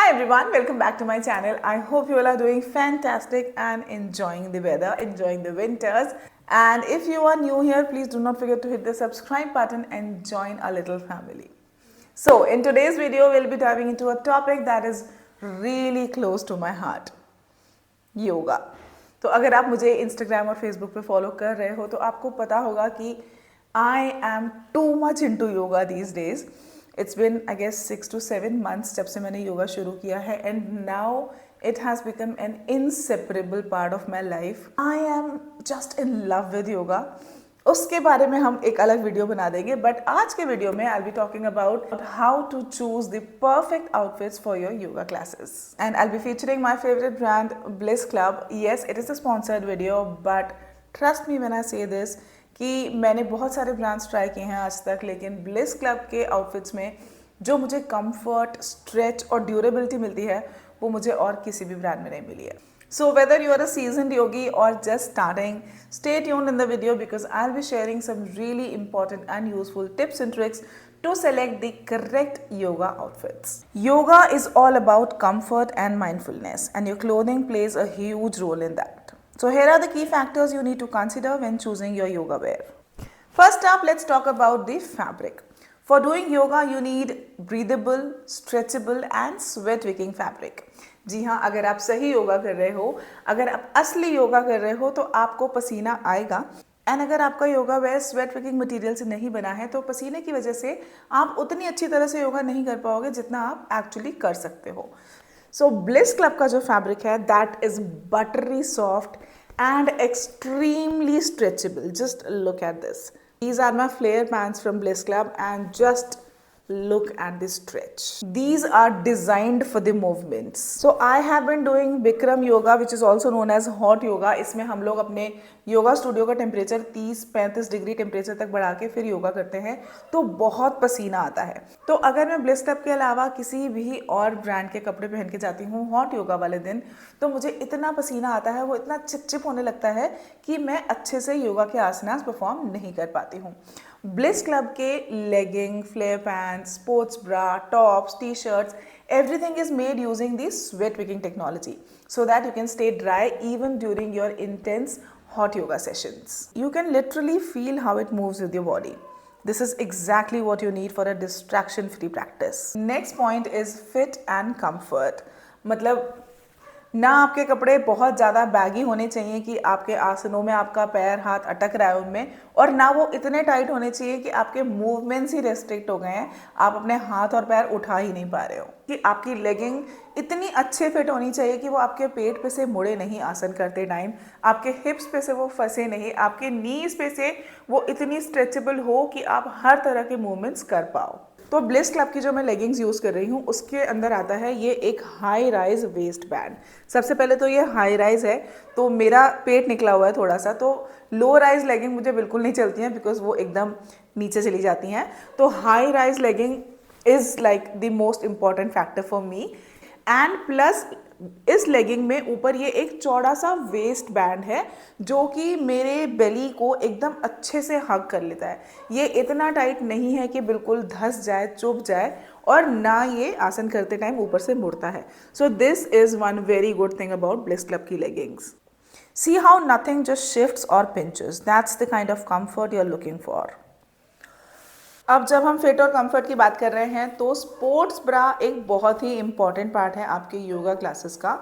Hi everyone, welcome back to my channel. I hope you all are doing fantastic and enjoying the weather, enjoying the winters. And if you are new here, please do not forget to hit the subscribe button and join our little family. So in today's video, we'll be diving into a topic that is really close to my heart. Yoga. तो अगर आप मुझे Instagram और Facebook पे follow कर रहे हो तो आपको पता होगा कि I am too much into yoga these days. It's been I guess 6 to 7 months जब से मैंने योगा शुरू किया है and now it has become an inseparable part of my life. I am just in love with yoga. उसके बारे में हम एक अलग वीडियो बना देंगे बट आज के वीडियो में I'll be talking about how to choose the perfect outfits for your yoga classes. And I'll be featuring my favorite brand Bliss Club. Yes, it is a sponsored video but trust me when I say this कि मैंने बहुत सारे brands try किए हैं आज तक लेकिन bliss Club के आउटफिट्स में जो मुझे कंफर्ट, स्ट्रेच और ड्यूरेबिलिटी मिलती है वो मुझे और किसी भी ब्रांड में नहीं मिली है. So whether you are a seasoned yogi or just starting, stay tuned in the video because I'll be sharing some really important and useful tips and tricks to select the correct yoga outfits. Yoga is all about comfort and mindfulness and your clothing plays a huge role in that. So here are the key factors you need to consider when choosing your yoga wear. First up, let's talk about the fabric. For doing yoga, you need breathable, stretchable and sweat-wicking fabric. जी हाँ, अगर आप सही योगा कर रहे हो, अगर आप असली योगा कर रहे हो तो आपको पसीना आएगा एंड अगर आपका yoga wear sweat wicking material से नहीं बना है तो पसीने की वजह से आप उतनी अच्छी तरह से योगा नहीं कर पाओगे जितना आप एक्चुअली कर सकते हो. सो ब्लिस क्लब का जो फैब्रिक है that is buttery soft and extremely stretchable. Just look at this. These are my flare pants from Bliss Club and just look at the stretch. These are designed for the movements. So I have been doing Bikram yoga which is also known as hot yoga. इसमें हम लोग अपने yoga studio का temperature 30-35 degree temperature तक बढ़ा के फिर योगा करते हैं तो बहुत पसीना आता है. तो अगर मैं ब्लिस क्लब के अलावा किसी भी और ब्रांड के कपड़े पहन के जाती हूँ हॉट योगा वाले दिन तो मुझे इतना पसीना आता है, वो इतना चिपचिप होने लगता है कि मैं अच्छे से योगा के आसनास परफॉर्म नहीं कर पाती हूँ. ब्लिस क्लब के legging, flare pants, sports bra, tops, T shirts, everything is made using the sweat wicking technology so that you can stay dry even during your intense hot yoga sessions. You can literally feel how it moves with your body. This is exactly what you need for a distraction free practice. Next point is fit and comfort. मतलब ना आपके कपड़े बहुत ज़्यादा baggy होने चाहिए कि आपके आसनों में आपका पैर हाथ अटक रहा है उनमें और ना वो इतने टाइट होने चाहिए कि आपके मूवमेंट्स ही रेस्ट्रिक्ट हो गए हैं, आप अपने हाथ और पैर उठा ही नहीं पा रहे हो. कि आपकी लेगिंग इतनी अच्छे फिट होनी चाहिए कि वो आपके पेट पे से मुड़े नहीं आसन करते टाइम, आपके हिप्स पे से वो फंसे नहीं, आपके नीज पे से वो इतनी स्ट्रेचेबल हो कि आप हर तरह के मूवमेंट्स कर पाओ. तो ब्लिस क्लब की जो मैं लेगिंग्स यूज़ कर रही हूँ उसके अंदर आता है ये एक हाई राइज वेस्ट बैंड. सबसे पहले तो ये हाई राइज है तो मेरा पेट निकला हुआ है थोड़ा सा, तो लो राइज लेगिंग मुझे बिल्कुल नहीं चलती हैं बिकॉज वो एकदम नीचे चली जाती हैं. तो high rise legging is like the most important factor for me and plus इस लेगिंग में ऊपर ये एक चौड़ा सा वेस्ट बैंड है जो कि मेरे बेली को एकदम अच्छे से हग कर लेता है. ये इतना टाइट नहीं है कि बिल्कुल धंस जाए, चुभ जाए और ना ये आसन करते टाइम ऊपर से मुड़ता है. So this is one very good thing about bliss club की leggings. See how nothing just shifts or pinches. That's the kind of comfort you're looking for. अब जब हम फिट और कंफर्ट की बात कर रहे हैं तो स्पोर्ट्स ब्रा एक बहुत ही इम्पॉर्टेंट पार्ट है आपके योगा क्लासेस का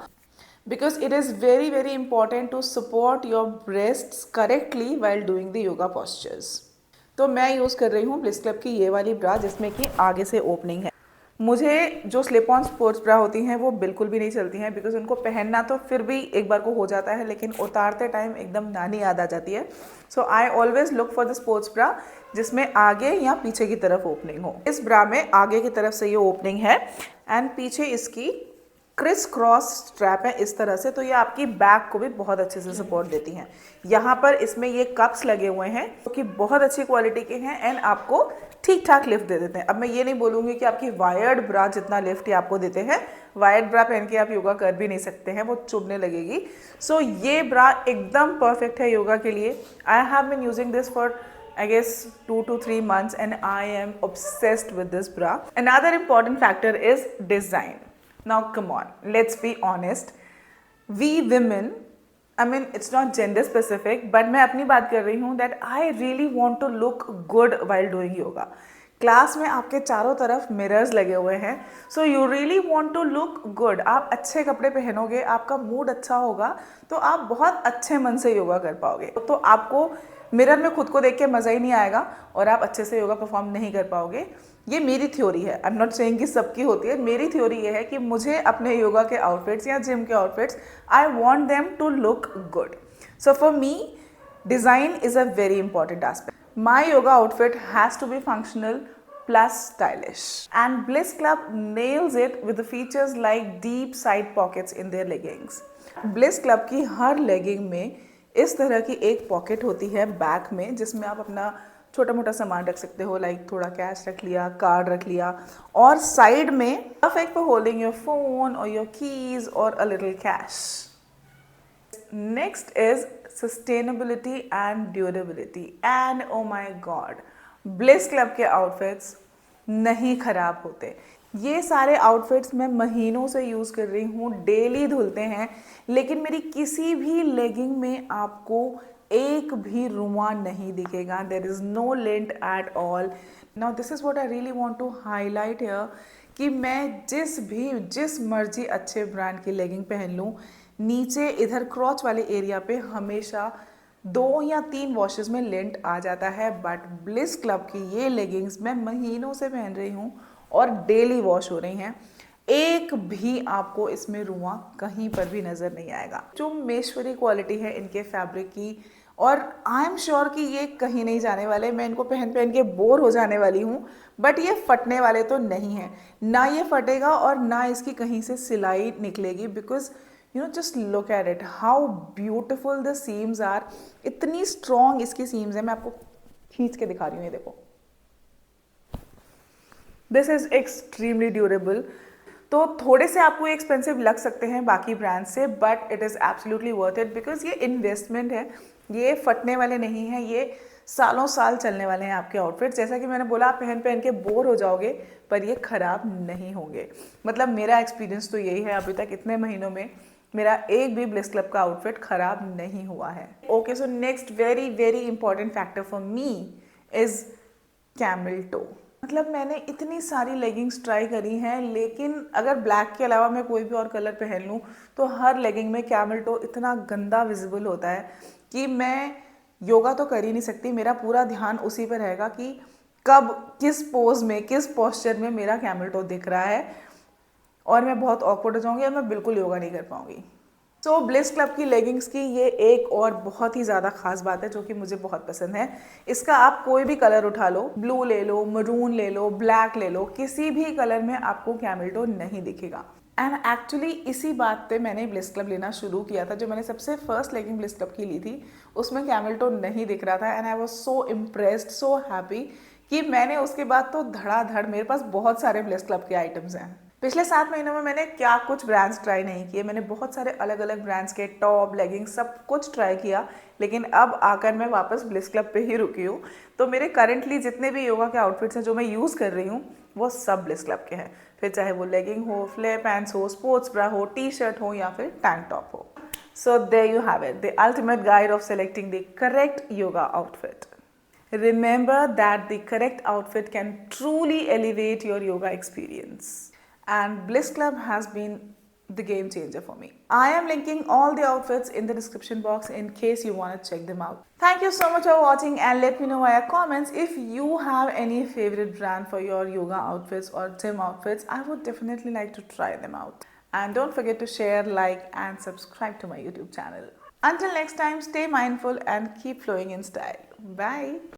because it is very very important to support your breasts correctly while doing the yoga postures. तो मैं यूज़ कर रही हूँ ब्लिस क्लब की ये वाली ब्रा जिसमें कि आगे से ओपनिंग है. मुझे जो स्लिप ऑन स्पोर्ट्स ब्रा होती हैं वो बिल्कुल भी नहीं चलती हैं बिकॉज उनको पहनना तो फिर भी एक बार को हो जाता है लेकिन उतारते टाइम एकदम नानी याद आ जाती है. So I always look for the sports bra जिसमें आगे या पीछे की तरफ ओपनिंग हो. इस ब्रा में आगे की तरफ से ये ओपनिंग है एंड पीछे इसकी क्रिस क्रॉस स्ट्रैप है इस तरह से, तो ये आपकी बैक को भी बहुत अच्छे से सपोर्ट देती हैं. यहाँ पर इसमें ये कप्स लगे हुए हैं जो कि बहुत अच्छी क्वालिटी के हैं एंड आपको ठीक ठाक लिफ्ट दे देते हैं. अब मैं ये नहीं बोलूँगी कि आपकी वायर्ड ब्रा जितना लिफ्ट ये आपको देते हैं. वायर्ड ब्रा पहन के आप योगा कर भी नहीं सकते हैं, वो चुभने लगेगी. सो ये ब्रा एकदम परफेक्ट है योगा के लिए. I have been using this for I guess 2 to 3 months and I am obsessed with this bra. Another important factor is design. Now, come on, let's be honest. We women, I mean, it's not gender specific, but मैं अपनी बात कर रही हूँ that I really want to look good while doing yoga. Class में आपके चारों तरफ मिरर्स लगे हुए हैं, so you really want to look good. आप अच्छे कपड़े पहनोगे, आपका मूड अच्छा होगा, तो आप बहुत अच्छे मन से योगा कर पाओगे. तो आपको मिरर में खुद को देख के मज़ा ही नहीं आएगा और आप अच्छे से योगा परफॉर्म नहीं कर पाओगे. ये मेरी थ्योरी है. आई एम नॉट सेइंग कि सबकी होती है. मेरी थ्योरी ये है कि मुझे अपने योगा के आउटफिट्स या जिम के outfits, I want them to look good. So for me, design is a very important aspect. My yoga outfit has to be functional plus stylish. And Bliss Club nails it with the features like deep side pockets in their leggings. Bliss Club की हर legging में इस तरह की एक pocket होती है back में, जिसमें आप अपना छोटा मोटा सामान रख सकते हो, लाइक थोड़ा कैश रख लिया, कार्ड रख लिया, और साइड में perfect for holding your phone और योर कीज और a little cash. Next is sustainability and durability, and oh my god, Bliss Club के outfits नहीं खराब होते. ये सारे outfits मैं महीनों से यूज़ कर रही हूँ, डेली धुलते हैं, लेकिन मेरी किसी भी लेगिंग में आपको एक भी रुआं नहीं दिखेगा. There is no lint at all. Now this is what I really want to highlight here, कि मैं जिस मर्जी अच्छे ब्रांड की लेगिंग पहन लूँ, नीचे इधर क्रॉच वाले एरिया पे हमेशा 2 या 3 वॉशेस में लेंट आ जाता है. बट ब्लिस क्लब की ये लेगिंग्स मैं महीनों से पहन रही हूँ और डेली वॉश हो रही हैं. एक भी आपको इसमें रुआं कहीं पर भी नज़र नहीं आएगा. जो मेश्वरी क्वालिटी है इनके फैब्रिक की, और आई एम श्योर कि ये कहीं नहीं जाने वाले. मैं इनको पहन के बोर हो जाने वाली हूँ, बट ये फटने वाले तो नहीं हैं. ना ये फटेगा और ना इसकी कहीं से सिलाई निकलेगी, because you know, just look at it, how beautiful the seams are. इतनी strong इसकी seams है. मैं आपको खींच के दिखा रही हूँ, ये देखो. This is extremely durable. तो थोड़े से आपको एक्सपेंसिव लग सकते हैं बाकी ब्रांड से, but it is absolutely worth it, because ये इन्वेस्टमेंट है. ये फटने वाले नहीं हैं, ये सालों साल चलने वाले हैं आपके आउटफिट. जैसा कि मैंने बोला, आप पहन के बोर हो जाओगे, पर ये खराब नहीं होंगे. मतलब मेरा एक्सपीरियंस तो यही है. अभी तक इतने महीनों में मेरा एक भी ब्लिस क्लब का आउटफिट खराब नहीं हुआ है. Okay, so next very very important factor for me is camel toe. मतलब मैंने इतनी सारी लेगिंग्स ट्राई करी हैं, लेकिन अगर ब्लैक के अलावा मैं कोई भी और कलर पहन लूँ तो हर लेगिंग में कैमल टो इतना गंदा विजिबल होता है कि मैं योगा तो कर ही नहीं सकती. मेरा पूरा ध्यान उसी पर रहेगा कि कब, किस पोज में, किस पोस्चर में मेरा कैमल टो दिख रहा है, और मैं बहुत ऑकवर्ड हो जाऊंगी और मैं बिल्कुल योगा नहीं कर पाऊंगी. सो ब्लिस क्लब की लेगिंग्स की ये एक और बहुत ही ज़्यादा खास बात है जो कि मुझे बहुत पसंद है. इसका आप कोई भी कलर उठा लो, ब्लू ले लो, मरून ले लो, ब्लैक ले लो, किसी भी कलर में आपको कैमल टो नहीं दिखेगा. एंड एक्चुअली इसी बात पे मैंने ब्लिस क्लब लेना शुरू किया था. जो मैंने सबसे फर्स्ट लेगिंग ब्लिस क्लब की ली थी, उसमें कैमल टो नहीं दिख रहा था, and I was so impressed, so happy कि मैंने उसके बाद तो धड़ाधड़, मेरे पास बहुत सारे ब्लिस क्लब के आइटम्स हैं. पिछले 7 महीनों में मैंने क्या कुछ ब्रांड्स ट्राई नहीं किए. मैंने बहुत सारे अलग अलग ब्रांड्स के टॉप, लेगिंग सब कुछ ट्राई किया, लेकिन अब आकर मैं वापस ब्लिस क्लब पे ही रुकी हूँ. तो मेरे करंटली जितने भी योगा के आउटफिट्स हैं जो मैं यूज़ कर रही हूँ, वो सब ब्लिस क्लब के हैं. फिर चाहे वो लेगिंग हो, फ्लेयर पैंट्स हो, स्पोर्ट्स ब्रा हो, टी शर्ट हो या फिर टैंक टॉप हो. So there you have it, the ultimate guide of selecting the correct yoga outfit. Remember that the correct outfit can truly elevate your yoga experience. And Bliss Club has been the game changer for me. I am linking all the outfits in the description box in case you want to check them out. Thank you so much for watching, and let me know via comments if you have any favorite brand for your yoga outfits or gym outfits. I would definitely like to try them out. And don't forget to share, like and subscribe to my YouTube channel. Until next time, stay mindful and keep flowing in style. Bye.